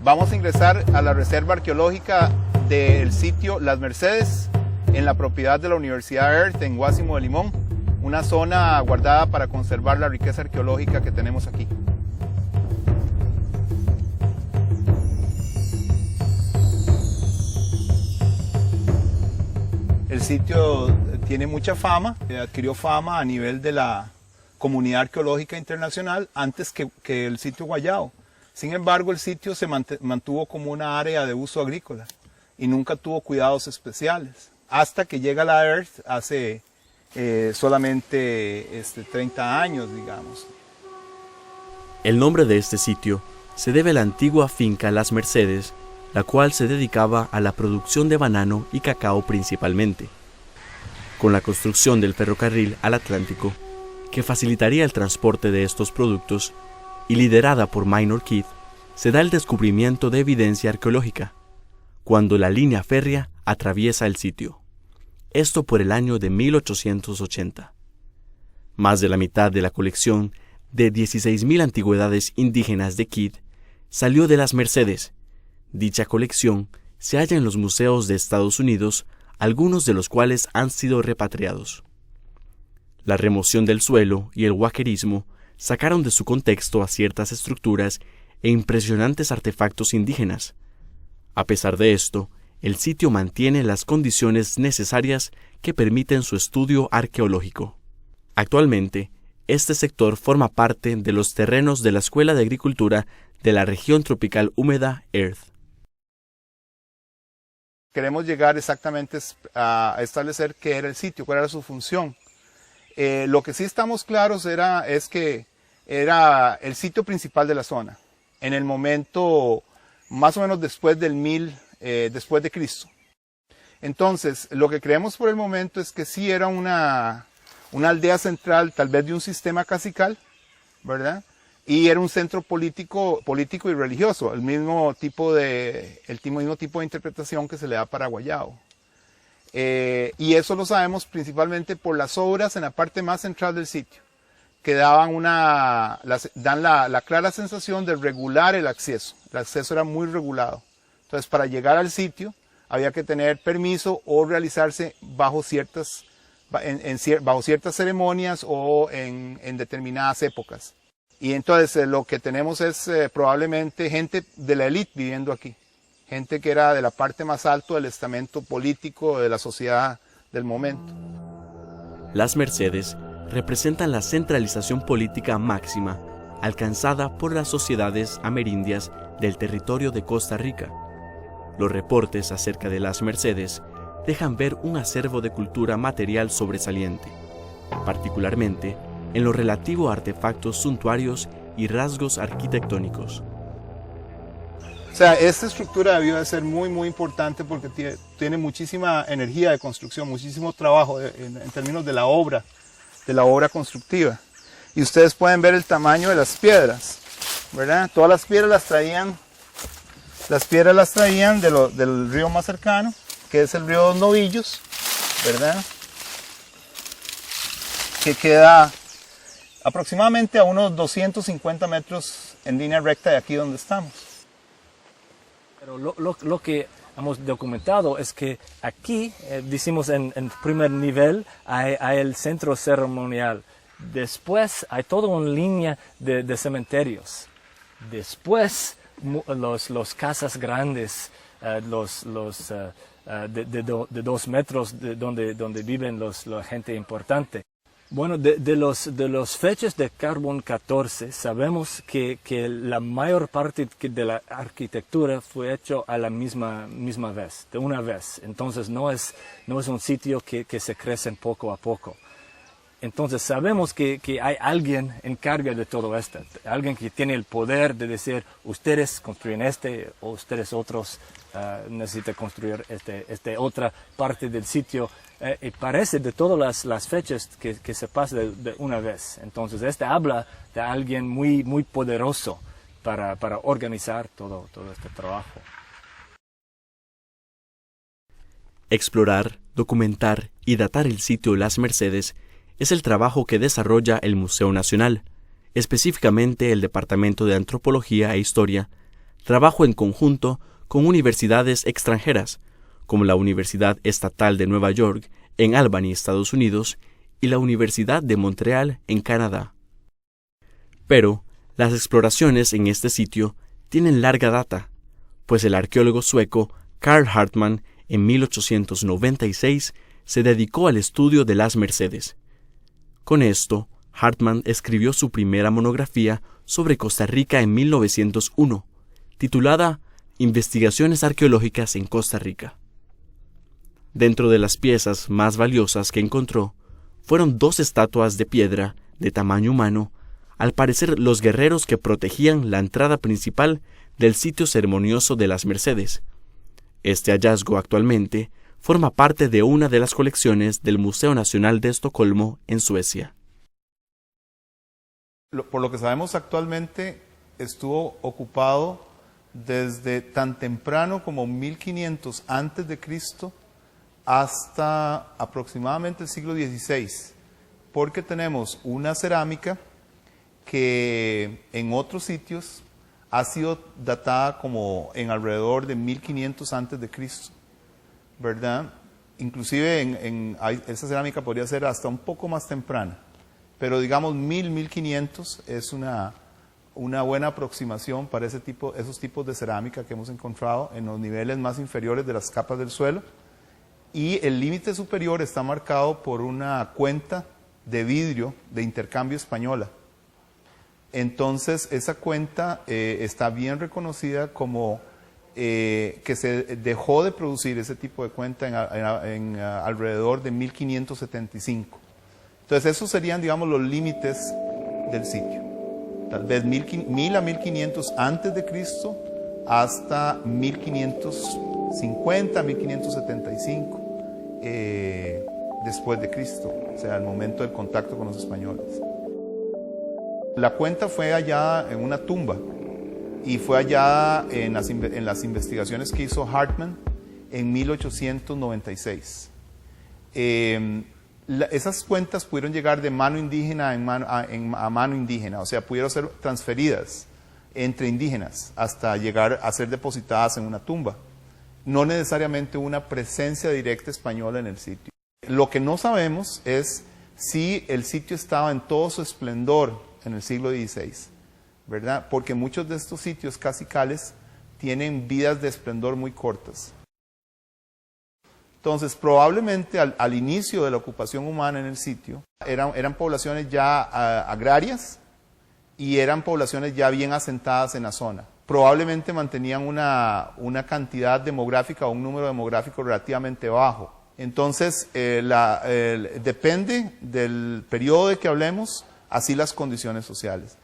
Vamos a ingresar a la reserva arqueológica del sitio Las Mercedes, en la propiedad de la Universidad Earth en Guásimo de Limón, una zona guardada para conservar la riqueza arqueológica que tenemos aquí. El sitio tiene mucha fama, adquirió fama a nivel de la comunidad arqueológica internacional antes que el sitio Guayao. Sin embargo, el sitio se mantuvo como una área de uso agrícola y nunca tuvo cuidados especiales, hasta que llega la Earth hace solamente 30 años, digamos. El nombre de este sitio se debe a la antigua finca Las Mercedes, la cual se dedicaba a la producción de banano y cacao principalmente. Con la construcción del ferrocarril al Atlántico, que facilitaría el transporte de estos productos, y liderada por Minor Keith, se da el descubrimiento de evidencia arqueológica, cuando la línea férrea atraviesa el sitio. Esto por el año de 1880. Más de la mitad de la colección de 16.000 antigüedades indígenas de Keith salió de Las Mercedes. Dicha colección se halla en los museos de Estados Unidos, algunos de los cuales han sido repatriados. La remoción del suelo y el huaquerismo sacaron de su contexto a ciertas estructuras e impresionantes artefactos indígenas. A pesar de esto, el sitio mantiene las condiciones necesarias que permiten su estudio arqueológico. Actualmente, este sector forma parte de los terrenos de la Escuela de Agricultura de la región tropical húmeda Earth. Queremos llegar exactamente a establecer qué era el sitio, cuál era su función. Lo que sí estamos claros es que era el sitio principal de la zona, en el momento más o menos después del 1000 después de Cristo. Entonces, lo que creemos por el momento es que sí era una aldea central, tal vez de un sistema cacical, ¿verdad? Y era un centro político y religioso, el mismo tipo de interpretación que se le da para Guayao. Y eso lo sabemos principalmente por las obras en la parte más central del sitio, que dan la clara sensación de regular el acceso. El acceso era muy regulado. Entonces, para llegar al sitio había que tener permiso o realizarse bajo ciertas ceremonias o en determinadas épocas. Y entonces lo que tenemos es probablemente gente de la élite viviendo aquí. Gente que era de la parte más alta del estamento político de la sociedad del momento. Las Mercedes representan la centralización política máxima alcanzada por las sociedades amerindias del territorio de Costa Rica. Los reportes acerca de Las Mercedes dejan ver un acervo de cultura material sobresaliente, particularmente en lo relativo a artefactos suntuarios y rasgos arquitectónicos. O sea, esta estructura debió de ser muy, muy importante porque tiene muchísima energía de construcción, muchísimo trabajo en términos de la obra constructiva. Y ustedes pueden ver el tamaño de las piedras, ¿verdad? Todas las piedras las traían del río más cercano, que es el río Dos Novillos, ¿verdad? Que queda aproximadamente a unos 250 metros en línea recta de aquí donde estamos. Pero lo que hemos documentado es que aquí, decimos en primer nivel, hay el centro ceremonial. Después hay toda una línea de cementerios. Después los casas grandes, de 2 metros donde viven la gente importante. Bueno, de los fechas de Carbón 14 sabemos que la mayor parte de la arquitectura fue hecho a la misma vez, de una vez. Entonces no es un sitio que se crece poco a poco. Entonces sabemos que hay alguien encarga de todo esto, alguien que tiene el poder de decir, ustedes construyen o ustedes otros necesitan construir otra parte del sitio. Y parece de todas las fechas que se pasa de una vez. Entonces habla de alguien muy, muy poderoso para organizar todo este trabajo. Explorar, documentar y datar el sitio Las Mercedes es el trabajo que desarrolla el Museo Nacional, específicamente el Departamento de Antropología e Historia, trabajó en conjunto con universidades extranjeras, como la Universidad Estatal de Nueva York en Albany, Estados Unidos, y la Universidad de Montreal en Canadá. Pero las exploraciones en este sitio tienen larga data, pues el arqueólogo sueco Carl Hartman en 1896 se dedicó al estudio de las Mercedes. Con esto, Hartman escribió su primera monografía sobre Costa Rica en 1901, titulada Investigaciones arqueológicas en Costa Rica. Dentro de las piezas más valiosas que encontró, fueron 2 estatuas de piedra de tamaño humano, al parecer los guerreros que protegían la entrada principal del sitio ceremonioso de las Mercedes. Este hallazgo actualmente forma parte de una de las colecciones del Museo Nacional de Estocolmo, en Suecia. Por lo que sabemos actualmente, estuvo ocupado desde tan temprano como 1500 antes de Cristo hasta aproximadamente el siglo XVI, porque tenemos una cerámica que en otros sitios ha sido datada como en alrededor de 1500 antes de Cristo, ¿verdad? Inclusive esa cerámica podría ser hasta un poco más temprana, pero digamos 1500 es una buena aproximación para esos tipos de cerámica que hemos encontrado en los niveles más inferiores de las capas del suelo, y el límite superior está marcado por una cuenta de vidrio de intercambio española. Entonces esa cuenta está bien reconocida como que se dejó de producir ese tipo de cuenta en alrededor de 1575. Entonces esos serían, digamos, los límites del sitio. Tal vez 1000 a 1500 antes de Cristo hasta 1550, 1575 después de Cristo, o sea, el momento del contacto con los españoles. La cuenta fue hallada en una tumba y fue hallada en las investigaciones que hizo Hartman en 1896. Esas cuentas pudieron llegar de mano indígena a mano indígena, o sea, pudieron ser transferidas entre indígenas hasta llegar a ser depositadas en una tumba. No necesariamente una presencia directa española en el sitio. Lo que no sabemos es si el sitio estaba en todo su esplendor en el siglo XVI, ¿verdad? Porque muchos de estos sitios cacicales tienen vidas de esplendor muy cortas. Entonces, probablemente al inicio de la ocupación humana en el sitio, eran poblaciones ya agrarias y eran poblaciones ya bien asentadas en la zona. Probablemente mantenían una cantidad demográfica o un número demográfico relativamente bajo. Entonces, depende del periodo de que hablemos, así las condiciones sociales.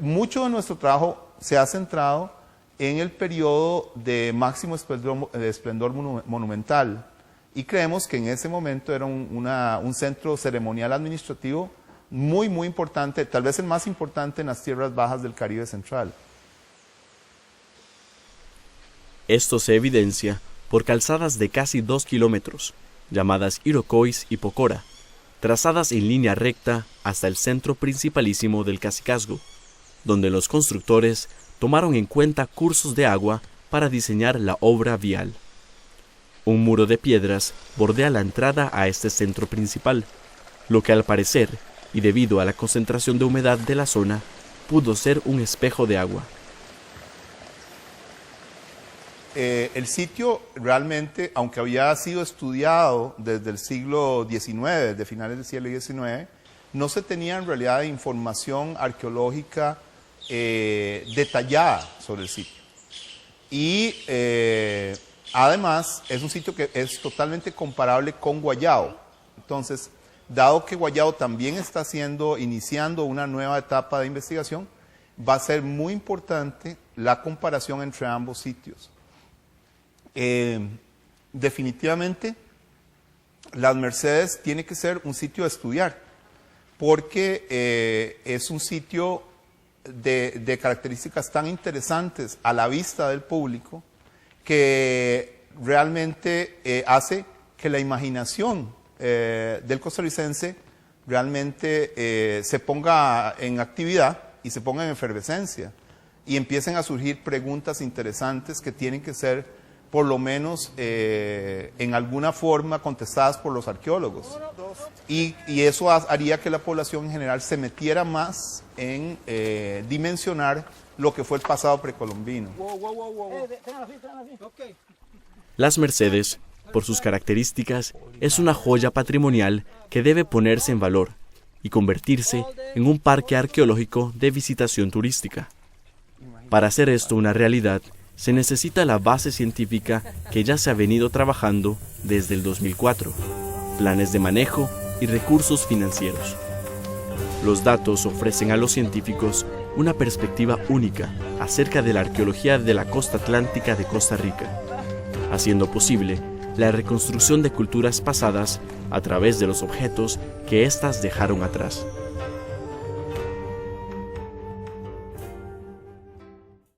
Mucho de nuestro trabajo se ha centrado en el periodo de máximo esplendor monumental, y creemos que en ese momento era un centro ceremonial administrativo muy, muy importante, tal vez el más importante en las tierras bajas del Caribe central. Esto se evidencia por calzadas de casi 2 kilómetros, llamadas Iroquois y Pocora, trazadas en línea recta hasta el centro principalísimo del cacicazgo, donde los constructores tomaron en cuenta cursos de agua para diseñar la obra vial. Un muro de piedras bordea la entrada a este centro principal, lo que al parecer, y debido a la concentración de humedad de la zona, pudo ser un espejo de agua. El sitio realmente, aunque había sido estudiado desde el siglo XIX, desde finales del siglo XIX, no se tenía en realidad información arqueológica detallada sobre el sitio. Y además es un sitio que es totalmente comparable con Guayao. Entonces, dado que Guayao también está iniciando una nueva etapa de investigación, va a ser muy importante la comparación entre ambos sitios. Definitivamente, Las Mercedes tiene que ser un sitio a estudiar, porque es un sitio de características tan interesantes a la vista del público que realmente hace que la imaginación del costarricense realmente se ponga en actividad y se ponga en efervescencia. y empiecen a surgir preguntas interesantes que tienen que ser, por lo menos, en alguna forma contestadas por los arqueólogos. Y eso haría que la población en general se metiera más en dimensionar lo que fue el pasado precolombino. Las Mercedes, por sus características, es una joya patrimonial que debe ponerse en valor y convertirse en un parque arqueológico de visitación turística. Para hacer esto una realidad, se necesita la base científica que ya se ha venido trabajando desde el 2004, planes de manejo y recursos financieros. Los datos ofrecen a los científicos una perspectiva única acerca de la arqueología de la costa atlántica de Costa Rica, haciendo posible la reconstrucción de culturas pasadas a través de los objetos que éstas dejaron atrás.